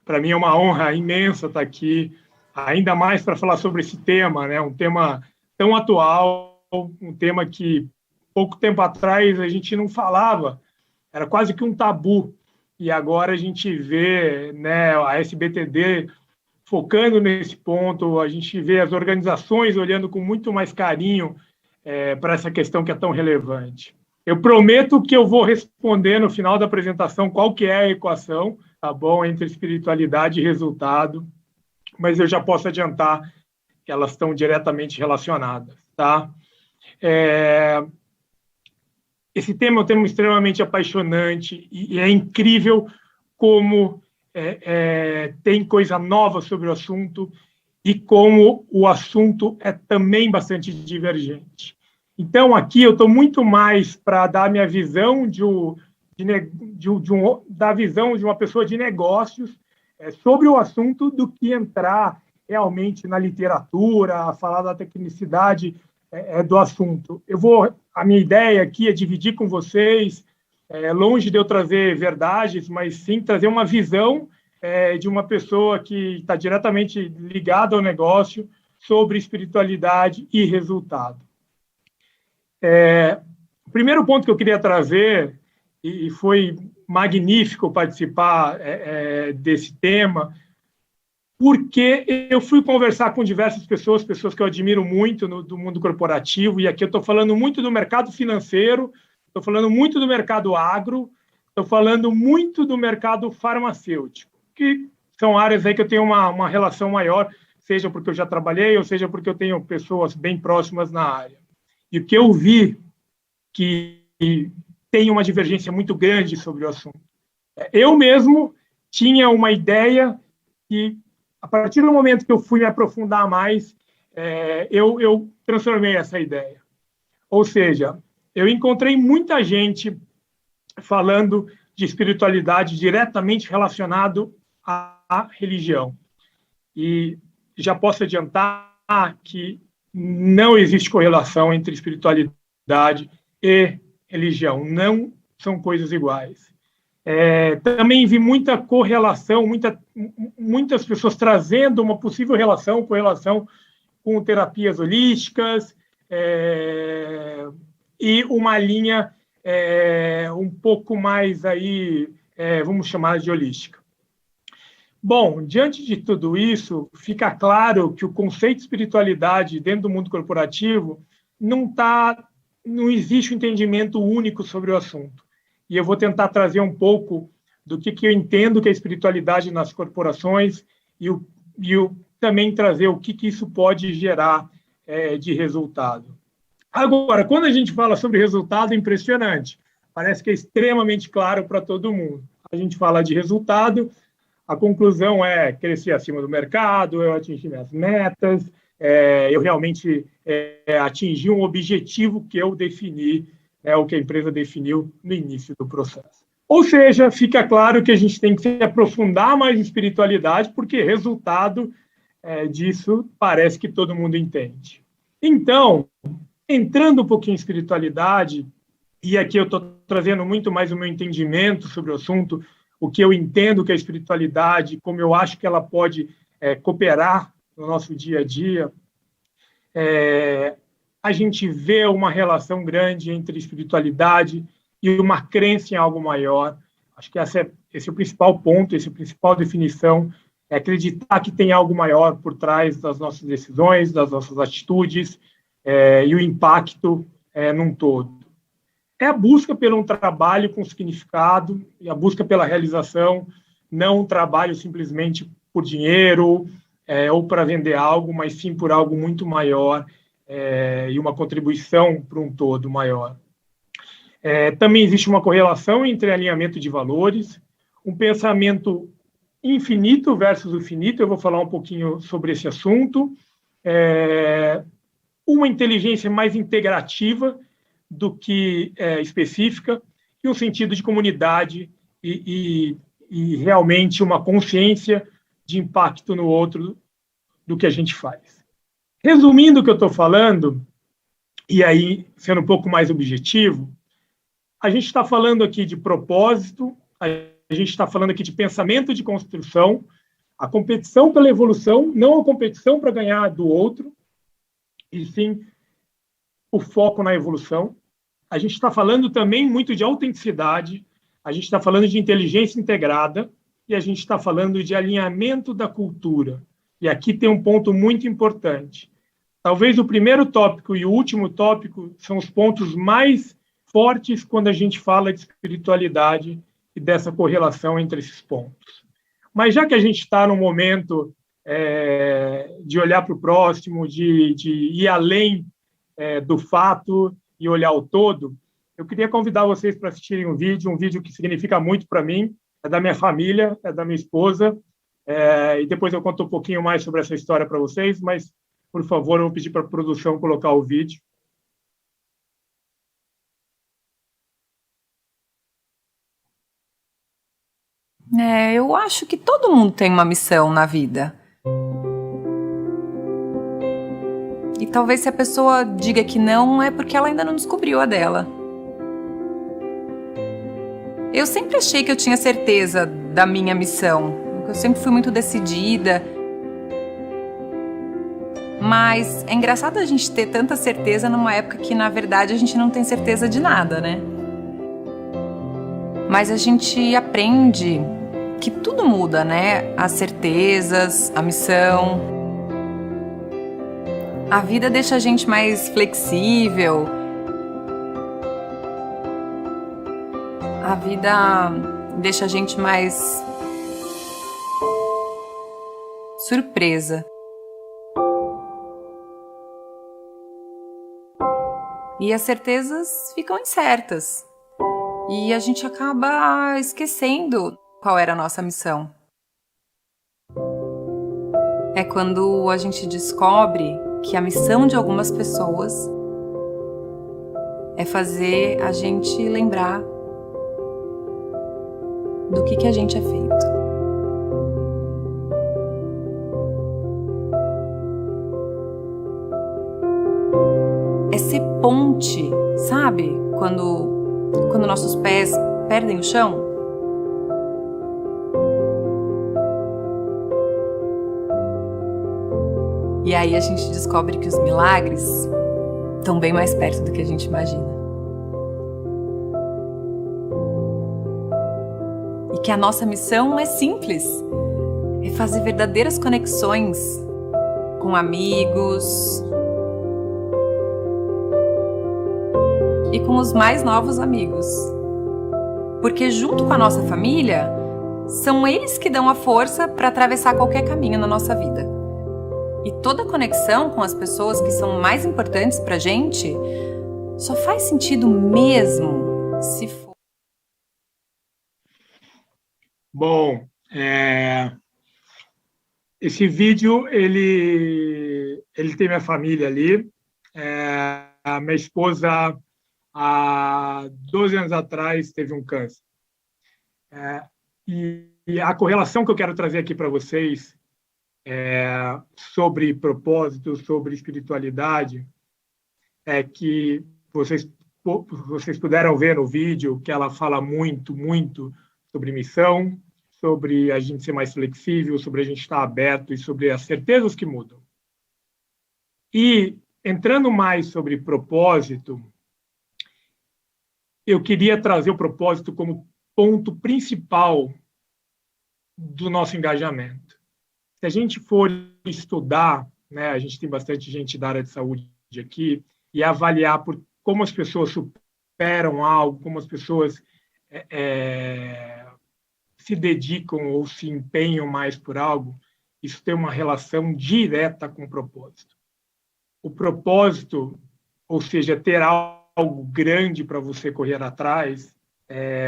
Para mim é uma honra imensa estar aqui, ainda mais para falar sobre esse tema, né? Um tema tão atual, um tema que pouco tempo atrás a gente não falava, era quase que um tabu. E agora a gente vê, né, a SBTD focando nesse ponto, a gente vê as organizações olhando com muito mais carinho para essa questão que é tão relevante. Eu prometo que eu vou responder no final da apresentação qual que é a equação, tá bom, entre espiritualidade e resultado, mas eu já posso adiantar que elas estão diretamente relacionadas, tá? Esse tema é um tema extremamente apaixonante e é incrível como tem coisa nova sobre o assunto e como o assunto é também bastante divergente. Então, aqui eu estou muito mais para dar minha visão da visão de uma pessoa de negócios sobre o assunto do que entrar realmente na literatura, falar da tecnicidade do assunto. A minha ideia aqui é dividir com vocês, longe de eu trazer verdades, mas sim trazer uma visão de uma pessoa que está diretamente ligada ao negócio sobre espiritualidade e resultado. O primeiro ponto que eu queria trazer, e foi magnífico participar desse tema, porque eu fui conversar com diversas pessoas que eu admiro muito do mundo corporativo, e aqui eu estou falando muito do mercado financeiro, estou falando muito do mercado agro, estou falando muito do mercado farmacêutico, que são áreas aí que eu tenho uma relação maior, seja porque eu já trabalhei, ou seja porque eu tenho pessoas bem próximas na área. E o que eu vi que tem uma divergência muito grande sobre o assunto. Eu mesmo tinha uma ideia que, a partir do momento que eu fui me aprofundar mais, eu transformei essa ideia. Ou seja, eu encontrei muita gente falando de espiritualidade diretamente relacionado à religião. E já posso adiantar que não existe correlação entre espiritualidade e religião. Não são coisas iguais. Também vi muita correlação, muitas pessoas trazendo uma possível correlação com terapias holísticas e uma linha um pouco mais aí, vamos chamar de holística. Bom, diante de tudo isso, fica claro que o conceito de espiritualidade dentro do mundo corporativo não existe um entendimento único sobre o assunto. E eu vou tentar trazer um pouco do que eu entendo que é espiritualidade nas corporações e também trazer o que isso pode gerar de resultado. Agora, quando a gente fala sobre resultado, é impressionante. Parece que é extremamente claro para todo mundo. A gente fala de resultado, a conclusão é crescer acima do mercado, eu atingir minhas metas, eu realmente atingir um objetivo que eu defini, o que a empresa definiu no início do processo. Ou seja, fica claro que a gente tem que se aprofundar mais em espiritualidade, porque resultado disso parece que todo mundo entende. Então, entrando um pouquinho em espiritualidade, e aqui eu estou trazendo muito mais o meu entendimento sobre o assunto, o que eu entendo que é espiritualidade, como eu acho que ela pode cooperar no nosso dia a dia, a gente vê uma relação grande entre espiritualidade e uma crença em algo maior. Acho que esse é o principal ponto, essa é a principal definição, é acreditar que tem algo maior por trás das nossas decisões, das nossas atitudes e o impacto num todo. É a busca por um trabalho com significado e a busca pela realização, não um trabalho simplesmente por dinheiro ou para vender algo, mas sim por algo muito maior e uma contribuição para um todo maior. Também existe uma correlação entre alinhamento de valores, um pensamento infinito versus o finito, eu vou falar um pouquinho sobre esse assunto, uma inteligência mais integrativa do que específica, e um sentido de comunidade e realmente uma consciência de impacto no outro do que a gente faz. Resumindo o que eu estou falando, e aí sendo um pouco mais objetivo, a gente está falando aqui de propósito, a gente está falando aqui de pensamento de construção, a competição pela evolução, não a competição para ganhar do outro, e sim o foco na evolução. A gente está falando também muito de autenticidade, a gente está falando de inteligência integrada e a gente está falando de alinhamento da cultura. E aqui tem um ponto muito importante. Talvez o primeiro tópico e o último tópico são os pontos mais fortes quando a gente fala de espiritualidade e dessa correlação entre esses pontos. Mas já que a gente está no momento de olhar para o próximo, de ir além do fato e olhar o todo, eu queria convidar vocês para assistirem um vídeo que significa muito para mim, é da minha família, é da minha esposa, e depois eu conto um pouquinho mais sobre essa história para vocês, mas, por favor, eu vou pedir para a produção colocar o vídeo. Eu acho que todo mundo tem uma missão na vida. E talvez se a pessoa diga que não, é porque ela ainda não descobriu a dela. Eu sempre achei que eu tinha certeza da minha missão. Eu sempre fui muito decidida. Mas é engraçado a gente ter tanta certeza numa época que, na verdade, a gente não tem certeza de nada, né? Mas a gente aprende que tudo muda, né? As certezas, a missão. A vida deixa a gente mais flexível. A vida deixa a gente mais surpresa. E as certezas ficam incertas. E a gente acaba esquecendo qual era a nossa missão. É quando a gente descobre que a missão de algumas pessoas é fazer a gente lembrar do que a gente é feito. É ser ponte, sabe? Quando nossos pés perdem o chão. E aí a gente descobre que os milagres estão bem mais perto do que a gente imagina. E que a nossa missão é simples. É fazer verdadeiras conexões com amigos e com os mais novos amigos. Porque junto com a nossa família, são eles que dão a força para atravessar qualquer caminho na nossa vida. E toda conexão com as pessoas que são mais importantes pra gente só faz sentido mesmo se for. Bom, esse vídeo, ele tem minha família ali. A minha esposa, há 12 anos atrás, teve um câncer. E a correlação que eu quero trazer aqui para vocês sobre propósito, sobre espiritualidade, é que vocês puderam ver no vídeo que ela fala muito sobre missão, sobre a gente ser mais flexível, sobre a gente estar aberto e sobre as certezas que mudam. E, entrando mais sobre propósito, eu queria trazer o propósito como ponto principal do nosso engajamento. Se a gente for estudar, né, a gente tem bastante gente da área de saúde aqui, e avaliar por como as pessoas superam algo, como as pessoas se dedicam ou se empenham mais por algo, isso tem uma relação direta com o propósito. O propósito, ou seja, ter algo grande para você correr atrás,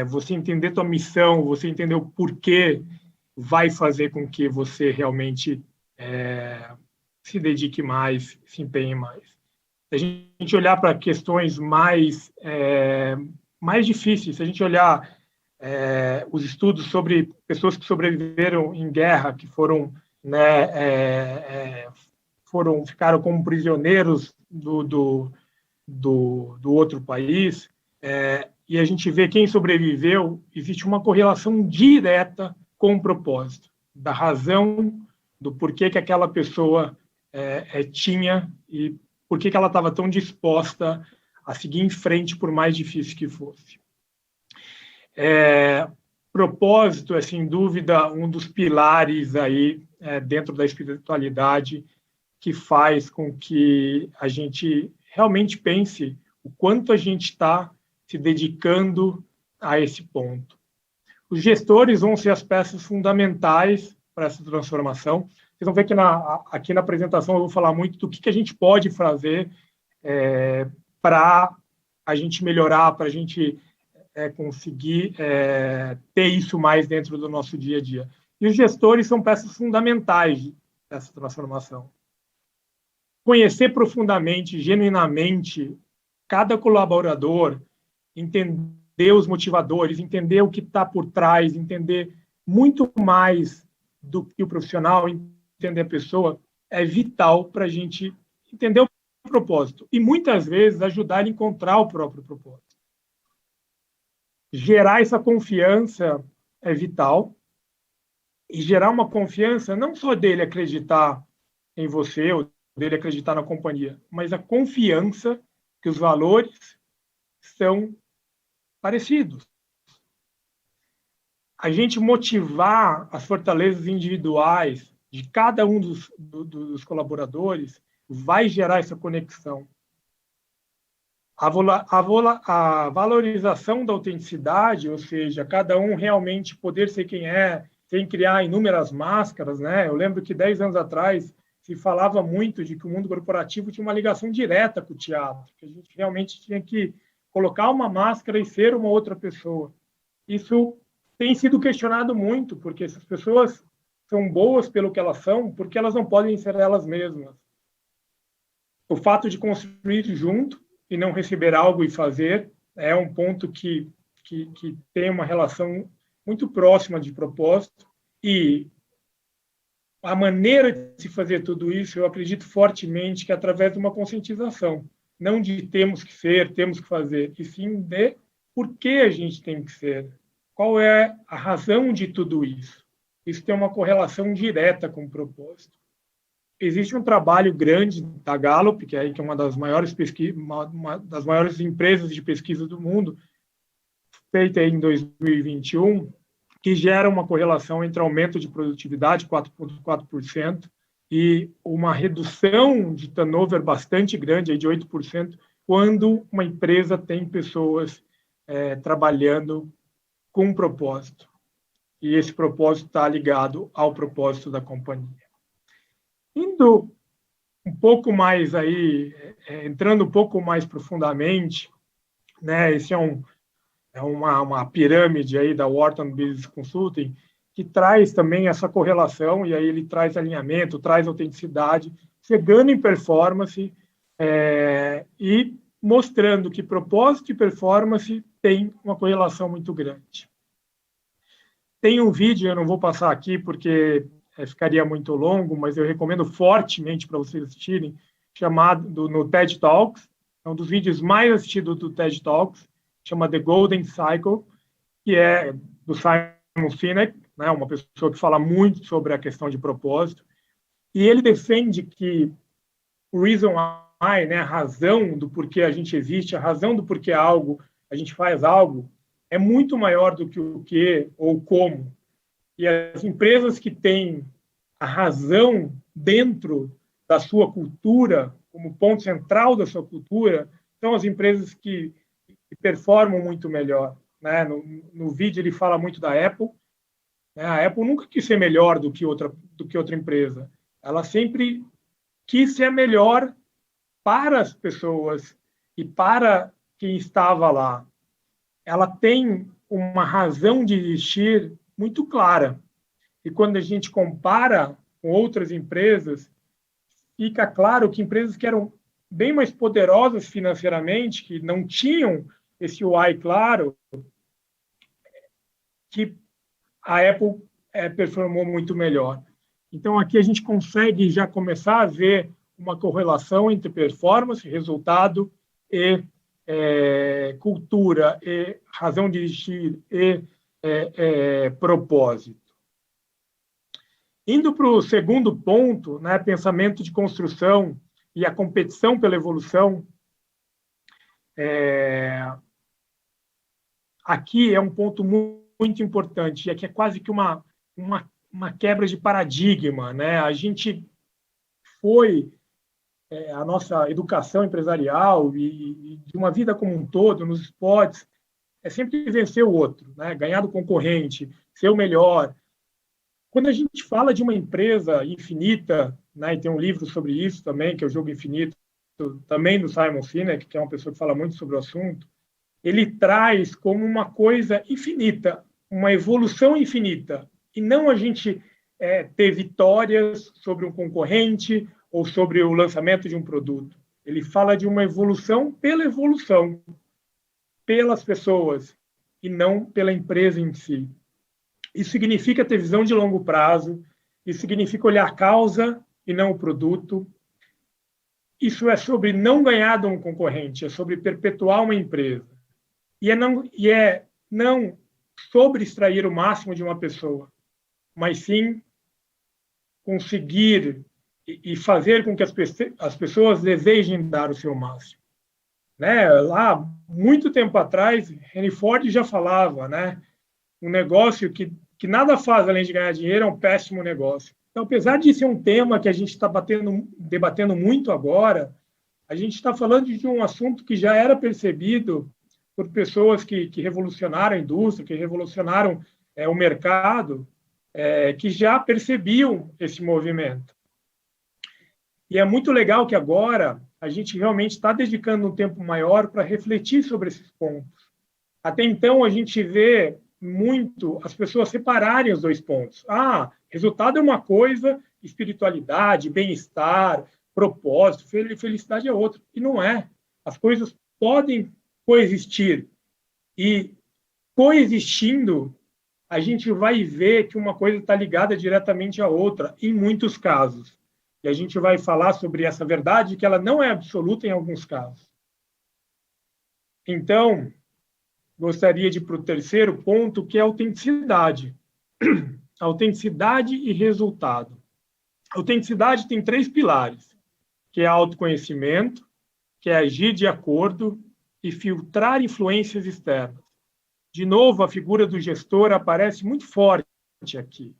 você entender tua missão, você entender o porquê, vai fazer com que você realmente se dedique mais, se empenhe mais. Se a gente olhar para questões mais difíceis, se a gente olhar os estudos sobre pessoas que sobreviveram em guerra, que ficaram como prisioneiros do outro país, e a gente vê quem sobreviveu, existe uma correlação direta com o propósito, da razão, do porquê que aquela pessoa tinha e por que ela estava tão disposta a seguir em frente, por mais difícil que fosse. Propósito é, sem dúvida, um dos pilares aí dentro da espiritualidade que faz com que a gente realmente pense o quanto a gente está se dedicando a esse ponto. Os gestores vão ser as peças fundamentais para essa transformação. Vocês vão ver que aqui na apresentação eu vou falar muito do que a gente pode fazer para a gente melhorar, para a gente conseguir ter isso mais dentro do nosso dia a dia. E os gestores são peças fundamentais dessa transformação. Conhecer profundamente, genuinamente, cada colaborador, entender os motivadores, entender o que está por trás, entender muito mais do que o profissional, entender a pessoa, é vital para a gente entender o propósito e, muitas vezes, ajudar a encontrar o próprio propósito. Gerar essa confiança é vital, e gerar uma confiança não só dele acreditar em você ou dele acreditar na companhia, mas a confiança que os valores são parecidos. A gente motivar as fortalezas individuais de cada um dos colaboradores vai gerar essa conexão. A valorização da autenticidade, ou seja, cada um realmente poder ser quem é, sem criar inúmeras máscaras, né? Eu lembro que 10 anos atrás se falava muito de que o mundo corporativo tinha uma ligação direta com o teatro, que a gente realmente tinha que colocar uma máscara e ser uma outra pessoa. Isso tem sido questionado muito, porque essas pessoas são boas pelo que elas são, porque elas não podem ser elas mesmas. O fato de construir junto e não receber algo e fazer é um ponto que tem uma relação muito próxima de propósito, e a maneira de se fazer tudo isso, eu acredito fortemente que é através de uma conscientização, não de temos que ser, temos que fazer, e sim de por que a gente tem que ser, qual é a razão de tudo isso. Isso tem uma correlação direta com o propósito. Existe um trabalho grande da Gallup, que é uma das maiores uma das maiores empresas de pesquisa do mundo, feita em 2021, que gera uma correlação entre aumento de produtividade, 4,4%, e uma redução de turnover bastante grande, aí de 8%, quando uma empresa tem pessoas trabalhando com um propósito. E esse propósito está ligado ao propósito da companhia. Indo um pouco mais aí, entrando um pouco mais profundamente, né, esse é uma pirâmide aí da Wharton Business Consulting, que traz também essa correlação, e aí ele traz alinhamento, traz autenticidade, chegando em performance e mostrando que propósito e performance têm uma correlação muito grande. Tem um vídeo, eu não vou passar aqui porque ficaria muito longo, mas eu recomendo fortemente para vocês assistirem, chamado no TED Talks, é um dos vídeos mais assistidos do TED Talks, chama The Golden Cycle, que é do Simon Sinek, né, uma pessoa que fala muito sobre a questão de propósito, e ele defende que o reason why, né, a razão do porquê a gente existe, a razão do porquê a gente faz algo, é muito maior do que o que ou como. E as empresas que têm a razão dentro da sua cultura, como ponto central da sua cultura, são as empresas que performam muito melhor. Né? No vídeo ele fala muito da Apple. Né? A Apple nunca quis ser melhor do que outra empresa. Ela sempre quis ser melhor para as pessoas e para quem estava lá. Ela tem uma razão de existir muito clara. E quando a gente compara com outras empresas, fica claro que empresas que eram bem mais poderosas financeiramente, que não tinham esse why claro, que a Apple performou muito melhor. Então, aqui a gente consegue já começar a ver uma correlação entre performance, resultado e cultura e razão de existir e propósito. Indo para o segundo ponto, né, pensamento de construção e a competição pela evolução, aqui é um ponto muito importante, e aqui é quase que uma quebra de paradigma, né? A gente a nossa educação empresarial e de uma vida como um todo, nos esportes, é sempre vencer o outro, né? Ganhar do concorrente, ser o melhor. Quando a gente fala de uma empresa infinita, né, e tem um livro sobre isso também, que é o Jogo Infinito, também do Simon Sinek, que é uma pessoa que fala muito sobre o assunto, ele traz como uma coisa infinita, uma evolução infinita, e não a gente ter vitórias sobre um concorrente ou sobre o lançamento de um produto. Ele fala de uma evolução, pelas pessoas, e não pela empresa em si. Isso significa ter visão de longo prazo, isso significa olhar a causa e não o produto. Isso é sobre não ganhar de um concorrente, é sobre perpetuar uma empresa. E é não sobre extrair o máximo de uma pessoa, mas sim conseguir e fazer com que as pessoas desejem dar o seu máximo. Né? Lá, muito tempo atrás, Henry Ford já falava, né? Um negócio que nada faz além de ganhar dinheiro é um péssimo negócio. Então, apesar de ser um tema que a gente está debatendo muito agora, a gente está falando de um assunto que já era percebido por pessoas que revolucionaram a indústria, que revolucionaram o mercado, que já percebiam esse movimento. E é muito legal que agora a gente realmente está dedicando um tempo maior para refletir sobre esses pontos. Até então, a gente vê muito as pessoas separarem os dois pontos. Resultado é uma coisa, espiritualidade, bem-estar, propósito, felicidade é outra. E não é. As coisas podem coexistir. E coexistindo, a gente vai ver que uma coisa está ligada diretamente à outra, em muitos casos. E a gente vai falar sobre essa verdade, que ela não é absoluta em alguns casos. Então, gostaria de ir para o terceiro ponto, que é a autenticidade. Autenticidade e resultado. A autenticidade tem 3 pilares, que é autoconhecimento, que é agir de acordo e filtrar influências externas. De novo, a figura do gestor aparece muito forte aqui.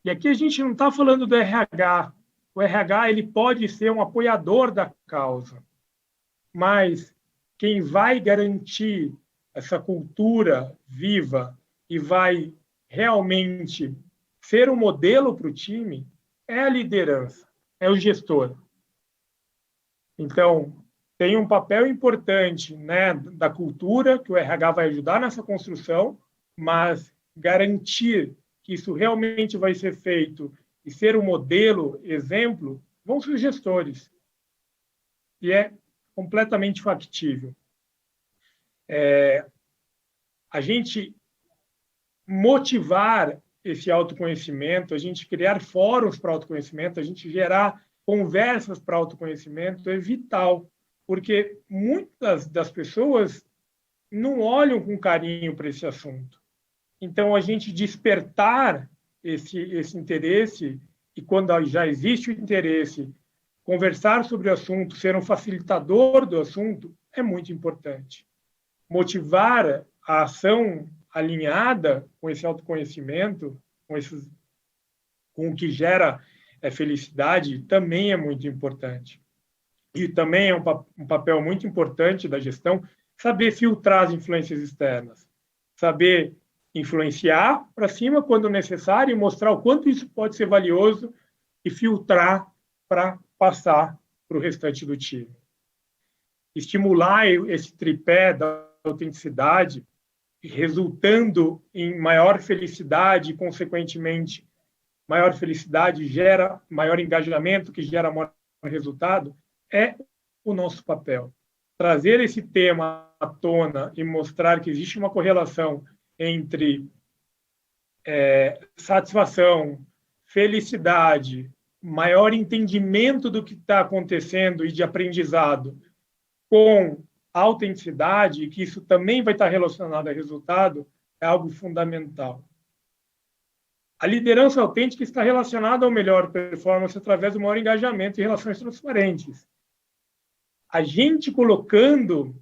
E aqui a gente não está falando do RH. O RH ele pode ser um apoiador da causa, mas quem vai garantir essa cultura viva e vai realmente ser um modelo para o time é a liderança, é o gestor. Então, tem um papel importante, né, da cultura, que o RH vai ajudar nessa construção, mas garantir que isso realmente vai ser feito e ser um modelo, exemplo, vão ser os gestores. E é completamente factível. A gente motivar esse autoconhecimento, a gente criar fóruns para autoconhecimento, a gente gerar conversas para autoconhecimento é vital, porque muitas das pessoas não olham com carinho para esse assunto. Então, a gente despertar esse interesse, e quando já existe o interesse, conversar sobre o assunto, ser um facilitador do assunto, é muito importante. Motivar a ação alinhada com esse autoconhecimento, com o que gera felicidade, também é muito importante. E também é um papel muito importante da gestão saber filtrar as influências externas, saber influenciar para cima quando necessário e mostrar o quanto isso pode ser valioso e filtrar para passar para o restante do time. Estimular esse tripé da autenticidade, resultando em maior felicidade e, consequentemente, maior felicidade gera maior engajamento, que gera maior resultado, é o nosso papel. Trazer esse tema à tona e mostrar que existe uma correlação entre satisfação, felicidade, maior entendimento do que está acontecendo e de aprendizado, com a autenticidade, e que isso também vai estar relacionado a resultado, é algo fundamental. A liderança autêntica está relacionada ao melhor performance através do maior engajamento e relações transparentes. A gente colocando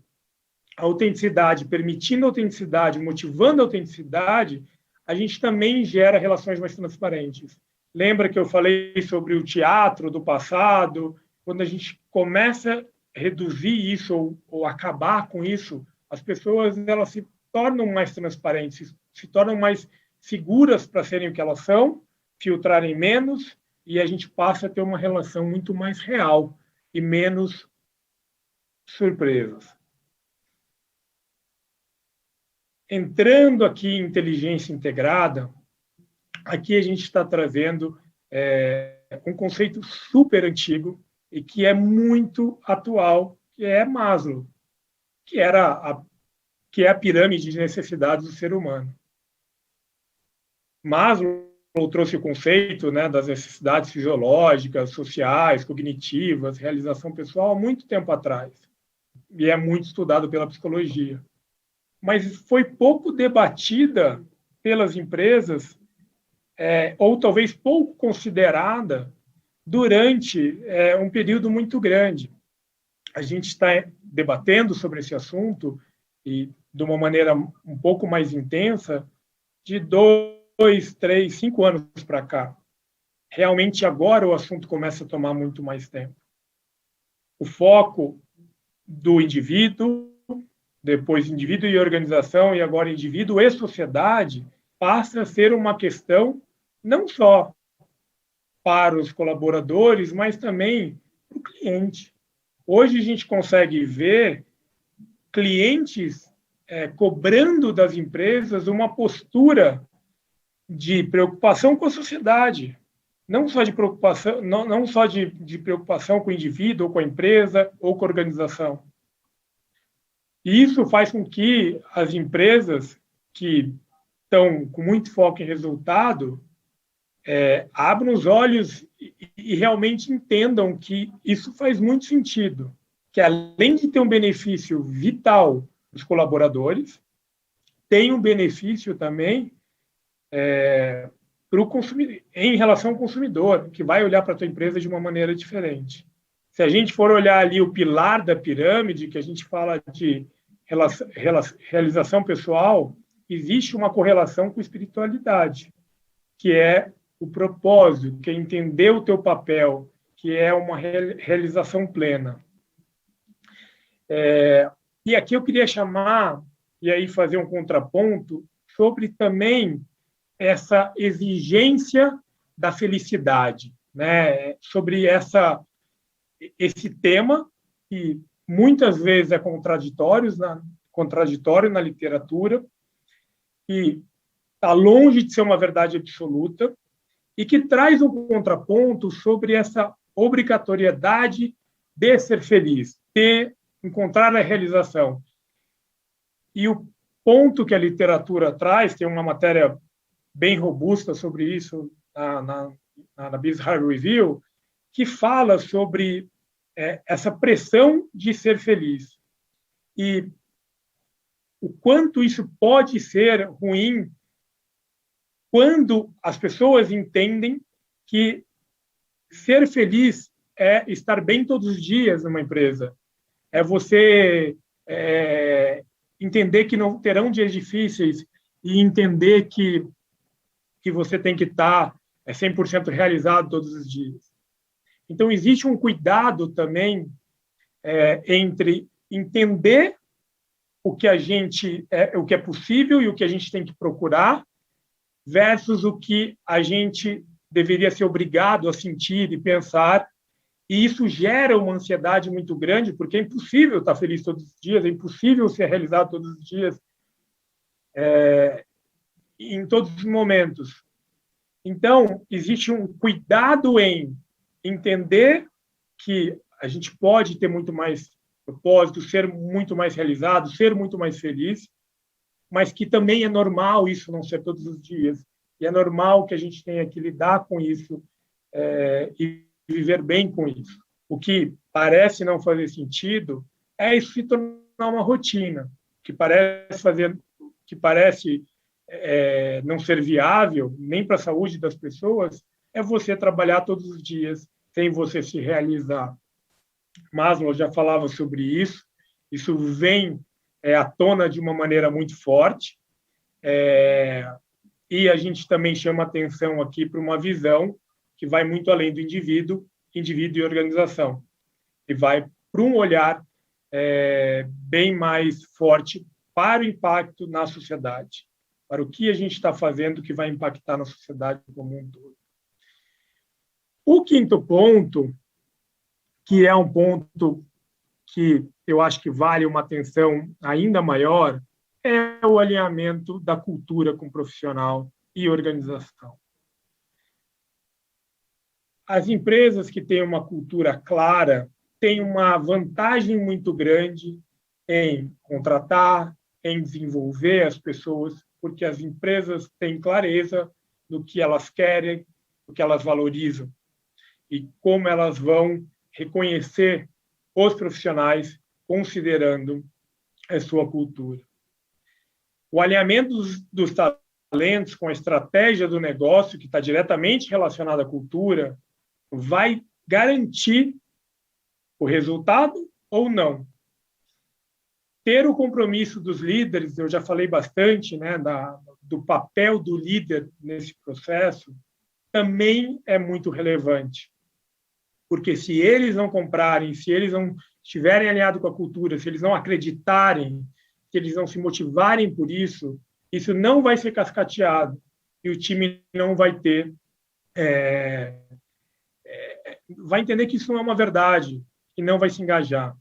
a autenticidade, permitindo a autenticidade, motivando a autenticidade, a gente também gera relações mais transparentes. Lembra que eu falei sobre o teatro do passado? Quando a gente começa a reduzir isso ou acabar com isso, as pessoas elas se tornam mais transparentes, se tornam mais seguras para serem o que elas são, filtrarem menos, e a gente passa a ter uma relação muito mais real e menos surpresas. Entrando aqui em inteligência integrada, aqui a gente está trazendo um conceito super antigo e que é muito atual, que é Maslow, que é a pirâmide de necessidades do ser humano. Maslow trouxe o conceito, né, das necessidades fisiológicas, sociais, cognitivas, realização pessoal, há muito tempo atrás. E é muito estudado pela psicologia. Mas foi pouco debatida pelas empresas, ou talvez pouco considerada, durante um período muito grande. A gente está debatendo sobre esse assunto, e de uma maneira um pouco mais intensa, de 2, 3, 5 anos para cá. Realmente, agora o assunto começa a tomar muito mais tempo. O foco do indivíduo, depois indivíduo e organização, e agora indivíduo e sociedade, passa a ser uma questão não só para os colaboradores, mas também para o cliente. Hoje a gente consegue ver clientes cobrando das empresas uma postura de preocupação com a sociedade, não só de preocupação, não só de preocupação com o indivíduo, ou com a empresa, ou com a organização. E isso faz com que as empresas que estão com muito foco em resultado abram os olhos e realmente entendam que isso faz muito sentido, que além de ter um benefício vital para os colaboradores, tem um benefício também para o consumidor, em relação ao consumidor, que vai olhar para a tua empresa de uma maneira diferente. Se a gente for olhar ali o pilar da pirâmide, que a gente fala de realização pessoal, existe uma correlação com espiritualidade, que é o propósito, que é entender o teu papel, que é uma realização plena. E aqui eu queria chamar, e aí fazer um contraponto, sobre também essa exigência da felicidade, né? Sobre esse tema, que muitas vezes é contraditório na literatura, e está longe de ser uma verdade absoluta, e que traz um contraponto sobre essa obrigatoriedade de ser feliz, de encontrar a realização. E o ponto que a literatura traz, tem uma matéria bem robusta sobre isso na Business Harvard Review, que fala sobre essa pressão de ser feliz. E o quanto isso pode ser ruim quando as pessoas entendem que ser feliz é estar bem todos os dias numa empresa. É você entender que não terão dias difíceis e entender que você tem que estar 100% realizado todos os dias. Então, existe um cuidado também entre entender o que é possível e o que a gente tem que procurar versus o que a gente deveria ser obrigado a sentir e pensar. E isso gera uma ansiedade muito grande, porque é impossível estar feliz todos os dias, é impossível ser realizado todos os dias, em todos os momentos. Então, existe um cuidado em entender que a gente pode ter muito mais propósito, ser muito mais realizado, ser muito mais feliz, mas que também é normal isso não ser todos os dias. E é normal que a gente tenha que lidar com isso e viver bem com isso. O que parece não fazer sentido é isso se tornar uma rotina que parece não ser viável nem para a saúde das pessoas, é você trabalhar todos os dias sem você se realizar. Maslow já falava sobre isso. Isso vem à tona de uma maneira muito forte. E a gente também chama atenção aqui para uma visão que vai muito além do indivíduo e organização, e vai para um olhar bem mais forte para o impacto na sociedade, para o que a gente está fazendo que vai impactar na sociedade como um todo. O quinto ponto, que é um ponto que eu acho que vale uma atenção ainda maior, é o alinhamento da cultura com o profissional e organização. As empresas que têm uma cultura clara têm uma vantagem muito grande em contratar, em desenvolver as pessoas, porque as empresas têm clareza do que elas querem, do que elas valorizam e como elas vão reconhecer os profissionais considerando a sua cultura. O alinhamento dos talentos com a estratégia do negócio, que está diretamente relacionada à cultura, vai garantir o resultado ou não. Ter o compromisso dos líderes, eu já falei bastante, né, do papel do líder nesse processo, também é muito relevante. Porque se eles não comprarem, se eles não estiverem alinhados com a cultura, se eles não acreditarem, se eles não se motivarem por isso, isso não vai ser cascateado e o time não vai ter... vai entender que isso não é uma verdade e não vai se engajar.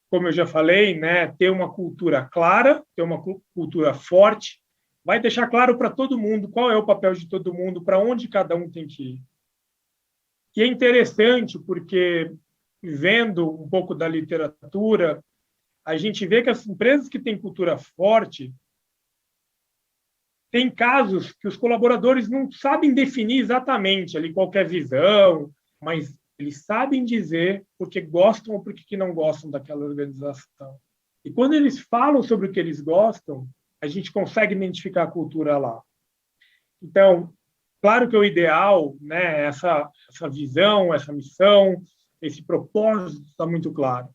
Como eu já falei, né, ter uma cultura clara, ter uma cultura forte, vai deixar claro para todo mundo qual é o papel de todo mundo, para onde cada um tem que ir. E é interessante porque, vendo um pouco da literatura, a gente vê que as empresas que têm cultura forte tem casos que os colaboradores não sabem definir exatamente ali qualquer visão, mas eles sabem dizer porque gostam ou porque não gostam daquela organização. E quando eles falam sobre o que eles gostam, a gente consegue identificar a cultura lá. Então, claro que o ideal, né, essa visão, essa missão, esse propósito está muito claro.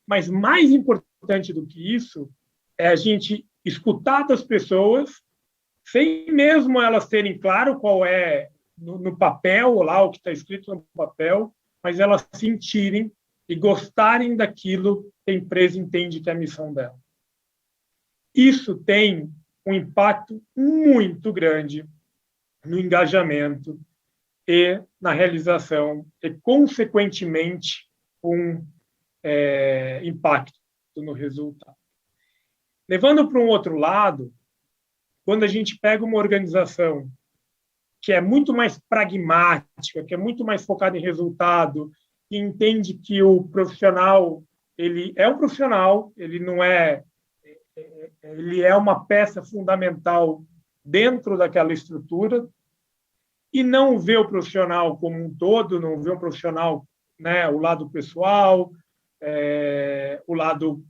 Mas mais importante do que isso é a gente escutar das pessoas sem mesmo elas terem claro qual é no papel, lá o que está escrito no papel, mas elas sentirem e gostarem daquilo que a empresa entende que é a missão dela. Isso tem um impacto muito grande no engajamento e na realização e, consequentemente, um impacto no resultado. Levando para um outro lado, quando a gente pega uma organização que é muito mais pragmática, que é muito mais focada em resultado, que entende que o profissional ele é um profissional, ele não é, ele é uma peça fundamental dentro daquela estrutura e não vê o profissional como um todo, não vê o profissional, né, o lado pessoal, o lado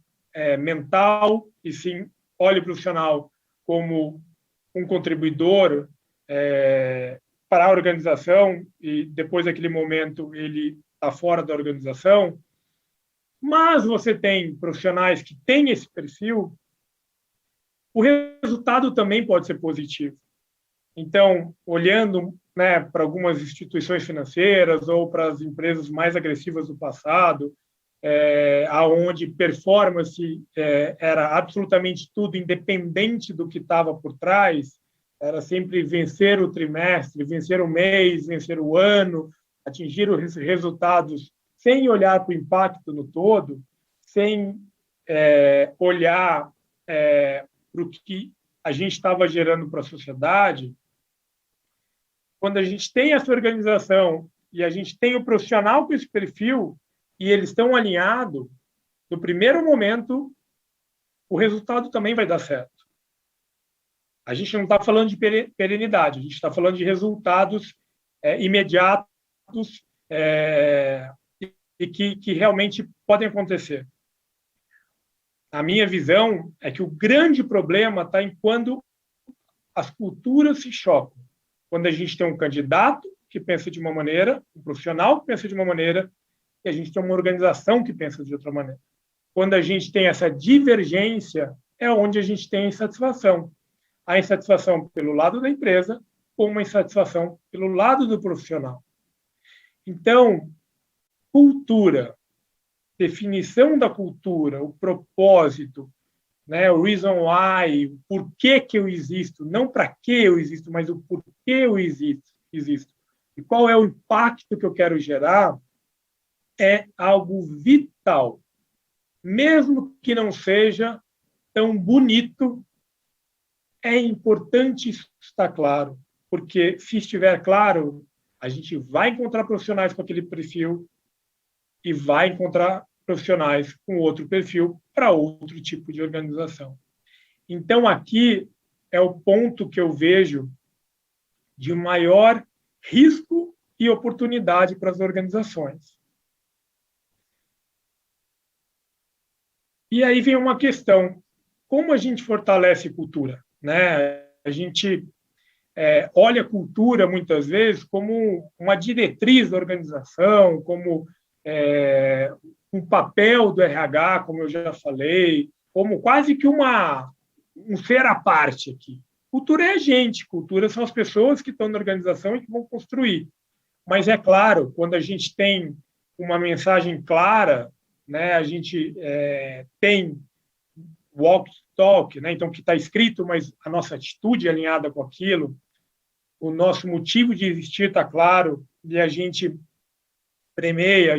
mental, e sim olha o profissional como um contribuidor para a organização e depois daquele momento ele está fora da organização, mas você tem profissionais que têm esse perfil, o resultado também pode ser positivo. Então, olhando, né, para algumas instituições financeiras ou para as empresas mais agressivas do passado, aonde performance era absolutamente tudo, independente do que estava por trás, era sempre vencer o trimestre, vencer o mês, vencer o ano, atingir os resultados sem olhar para o impacto no todo, sem olhar para o que a gente estava gerando para a sociedade. Quando a gente tem essa organização e a gente tem o profissional com esse perfil e eles estão alinhados, no primeiro momento, o resultado também vai dar certo. A gente não está falando de perenidade, a gente está falando de resultados imediatos e que realmente podem acontecer. a minha visão é que o grande problema está em quando as culturas se chocam. Quando a gente tem um candidato que pensa de uma maneira, um profissional que pensa de uma maneira, e a gente tem uma organização que pensa de outra maneira. Quando a gente tem essa divergência, é onde a gente tem a insatisfação. A insatisfação pelo lado da empresa ou uma insatisfação pelo lado do profissional. Então, cultura, definição da cultura, o propósito, né, o reason why, o porquê que eu existo, não para que eu existo, mas o porquê eu existo. E qual é o impacto que eu quero gerar, é algo vital. Mesmo que não seja tão bonito, é importante estar claro, porque se estiver claro, a gente vai encontrar profissionais com aquele perfil e vai encontrar profissionais com outro perfil para outro tipo de organização. Então, aqui é o ponto que eu vejo de maior risco e oportunidade para as organizações. E aí vem uma questão: como a gente fortalece cultura, né? A gente olha a cultura, muitas vezes, como uma diretriz da organização, como um papel do RH, como eu já falei, como quase que um ser à parte aqui. Cultura é a gente, cultura são as pessoas que estão na organização e que vão construir. Mas, é claro, quando a gente tem uma mensagem clara, né, a gente tem walk talk, né, então que está escrito, mas a nossa atitude é alinhada com aquilo, o nosso motivo de existir está claro, e a gente premia, a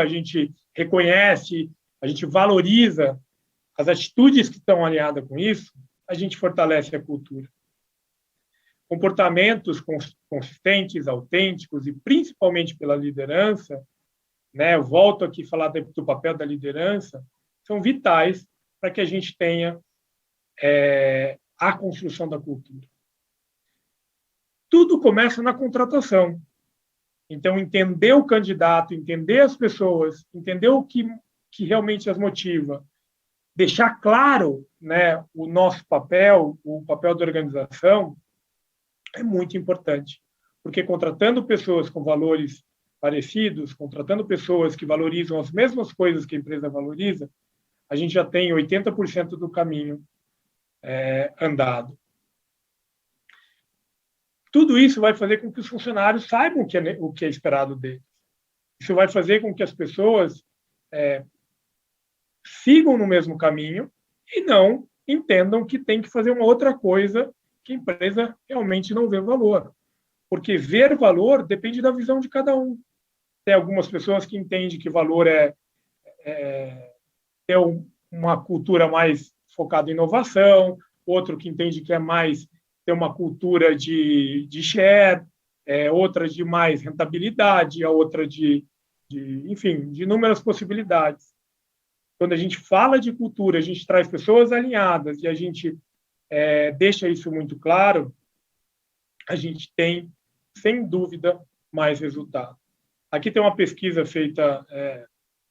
gente reconhece, a gente valoriza as atitudes que estão alinhadas com isso, a gente fortalece a cultura. Comportamentos consistentes, autênticos e principalmente pela liderança, né, eu volto aqui a falar do papel da liderança, são vitais para que a gente tenha a construção da cultura. Tudo começa na contratação. Então, entender o candidato, entender as pessoas, entender o que realmente as motiva, deixar claro, né, o nosso papel, o papel da organização, é muito importante. Porque contratando pessoas com valores parecidos, contratando pessoas que valorizam as mesmas coisas que a empresa valoriza, a gente já tem 80% do caminho andado. Tudo isso vai fazer com que os funcionários saibam o que é esperado deles. Isso vai fazer com que as pessoas sigam no mesmo caminho e não entendam que tem que fazer uma outra coisa que a empresa realmente não vê valor. Porque ver valor depende da visão de cada um. Tem algumas pessoas que entendem que valor é ter uma cultura mais focada em inovação, outro que entende que é mais ter uma cultura de share, outra de mais rentabilidade, a outra enfim, de inúmeras possibilidades. Quando a gente fala de cultura, a gente traz pessoas alinhadas e a gente deixa isso muito claro, a gente tem, sem dúvida, mais resultado. Aqui tem uma pesquisa feita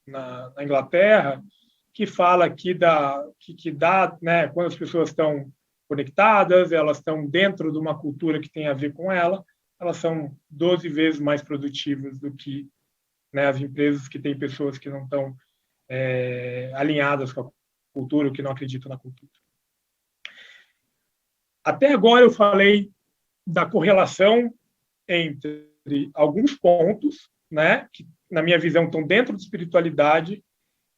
na Inglaterra que fala que dá, né, quando as pessoas estão conectadas, elas estão dentro de uma cultura que tem a ver com elas são 12 vezes mais produtivas do que, né, as empresas que têm pessoas que não estão alinhadas com a cultura, ou que não acreditam na cultura. Até agora eu falei da correlação entre alguns pontos, né, que, na minha visão, estão dentro de espiritualidade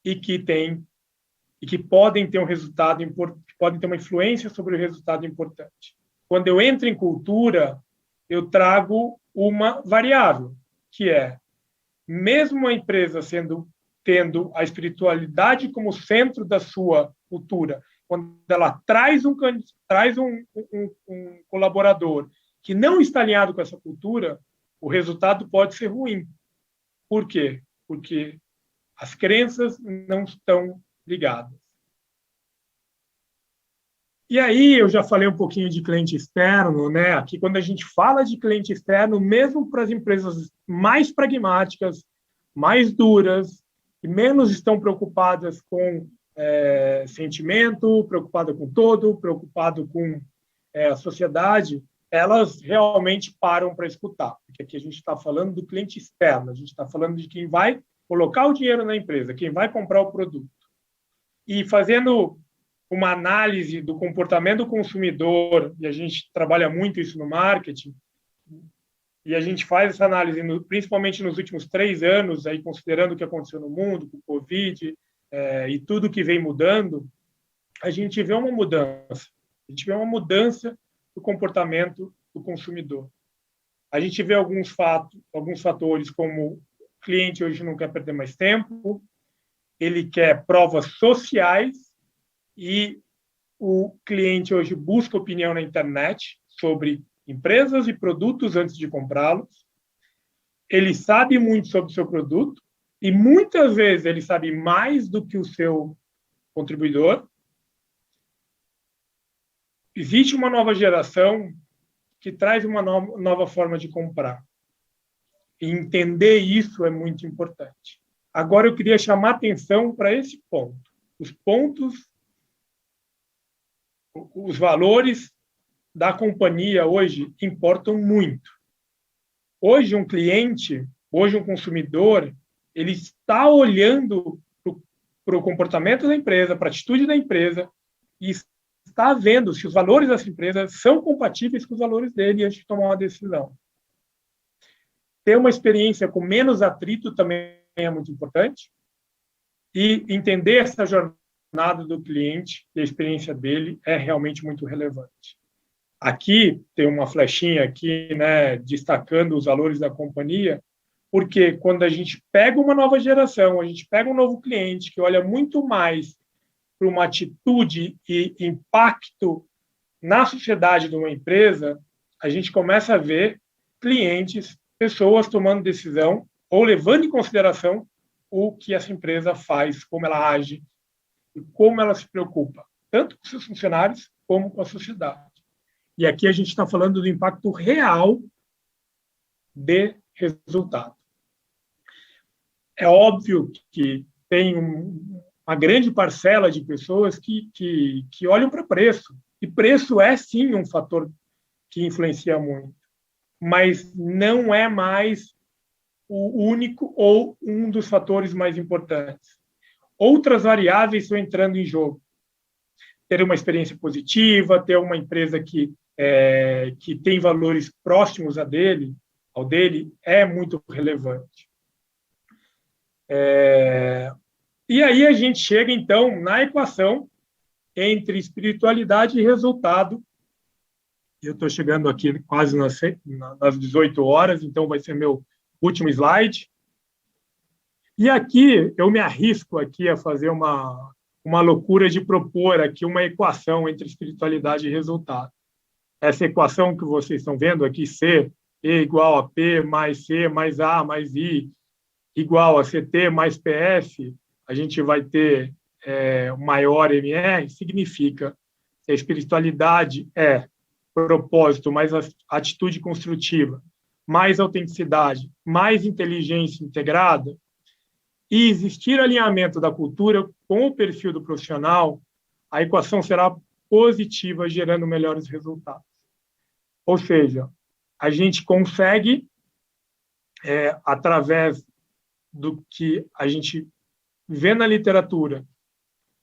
e que podem ter um resultado importante, podem ter uma influência sobre o resultado importante. Quando eu entro em cultura, eu trago uma variável, que é, mesmo a empresa tendo a espiritualidade como centro da sua cultura, quando ela traz um colaborador que não está alinhado com essa cultura, o resultado pode ser ruim. Por quê? Porque as crenças não estão ligadas. E aí eu já falei um pouquinho de cliente externo, né? Aqui, quando a gente fala de cliente externo, mesmo para as empresas mais pragmáticas, mais duras, que menos estão preocupadas com sentimento, preocupada com todo, preocupado com a sociedade, elas realmente param para escutar. Porque aqui a gente está falando do cliente externo, a gente está falando de quem vai colocar o dinheiro na empresa, quem vai comprar o produto. E fazendo uma análise do comportamento do consumidor, e a gente trabalha muito isso no marketing, e a gente faz essa análise, principalmente nos últimos 3 anos, aí, considerando o que aconteceu no mundo, com o Covid, e tudo que vem mudando, a gente vê uma mudança. A gente vê uma mudança do comportamento do consumidor. A gente vê alguns fatores, como o cliente hoje não quer perder mais tempo, ele quer provas sociais, e o cliente hoje busca opinião na internet sobre empresas e produtos antes de comprá-los. Ele sabe muito sobre o seu produto e muitas vezes ele sabe mais do que o seu contribuidor. Existe uma nova geração que traz uma nova forma de comprar. E entender isso é muito importante. Agora eu queria chamar atenção para esse ponto. Os valores da companhia hoje importam muito. Hoje um cliente, hoje um consumidor, ele está olhando para o comportamento da empresa, para a atitude da empresa e está vendo se os valores dessa empresa são compatíveis com os valores dele antes de tomar uma decisão. Ter uma experiência com menos atrito também é muito importante e entender essa jornada do cliente e a experiência dele é realmente muito relevante. Aqui tem uma flechinha aqui, né, destacando os valores da companhia, porque quando a gente pega uma nova geração, a gente pega um novo cliente que olha muito mais para uma atitude e impacto na sociedade de uma empresa, a gente começa a ver clientes, pessoas tomando decisão ou levando em consideração o que essa empresa faz, como ela age e como ela se preocupa, tanto com seus funcionários como com a sociedade. E aqui a gente está falando do impacto real de resultado. É óbvio que tem uma grande parcela de pessoas que olham para preço. E preço é, sim, um fator que influencia muito. Mas não é mais o único ou um dos fatores mais importantes. Outras variáveis estão entrando em jogo. Ter uma experiência positiva, ter uma empresa que tem valores próximos ao dele é muito relevante. E aí a gente chega, então, na equação entre espiritualidade e resultado. Eu estou chegando aqui quase nas 18 horas, então vai ser meu último slide. E aqui eu me arrisco aqui a fazer uma loucura de propor aqui uma equação entre espiritualidade e resultado. Essa equação que vocês estão vendo aqui, C, E igual a P mais C mais A mais I igual a CT mais PF, a gente vai ter maior MR, significa que a espiritualidade é propósito, mais atitude construtiva, mais autenticidade, mais inteligência integrada, e existir alinhamento da cultura com o perfil do profissional, a equação será positiva, gerando melhores resultados. Ou seja, a gente consegue, através do que a gente vê na literatura,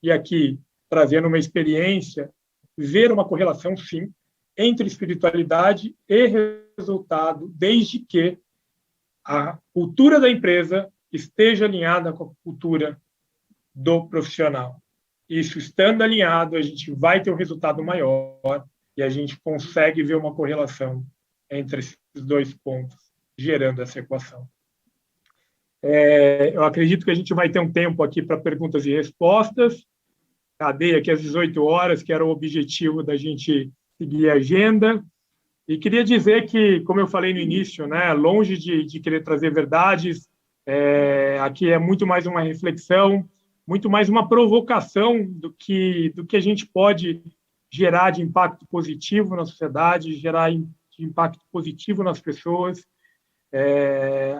e aqui trazendo uma experiência, ver uma correlação, sim, entre espiritualidade e resultado, desde que a cultura da empresa esteja alinhada com a cultura do profissional. Isso estando alinhado, a gente vai ter um resultado maior e a gente consegue ver uma correlação entre esses dois pontos, gerando essa equação. Eu acredito que a gente vai ter um tempo aqui para perguntas e respostas. Cadê aqui às 18 horas, que era o objetivo da gente seguir a agenda. E queria dizer que, como eu falei no início, né, longe de querer trazer verdades, aqui é muito mais uma reflexão, muito mais uma provocação do que a gente pode gerar de impacto positivo na sociedade, gerar de impacto positivo nas pessoas.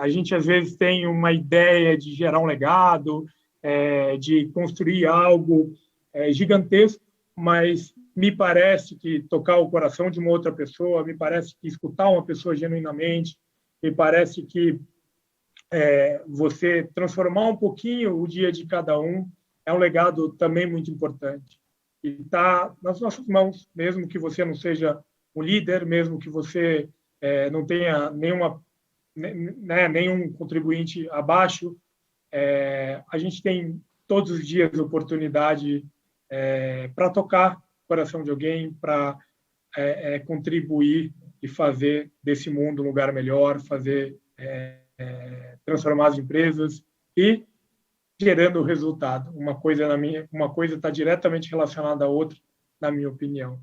A gente, às vezes, tem uma ideia de gerar um legado, de construir algo gigantesco, mas me parece que tocar o coração de uma outra pessoa, me parece que escutar uma pessoa genuinamente, me parece que você transformar um pouquinho o dia de cada um é um legado também muito importante. E está nas nossas mãos, mesmo que você não seja um líder, mesmo que você não tenha nenhum contribuinte abaixo, a gente tem todos os dias oportunidade para tocar o coração de alguém, para contribuir e fazer desse mundo um lugar melhor, transformar as empresas e gerando resultado. Uma coisa está diretamente relacionada à outra, na minha opinião.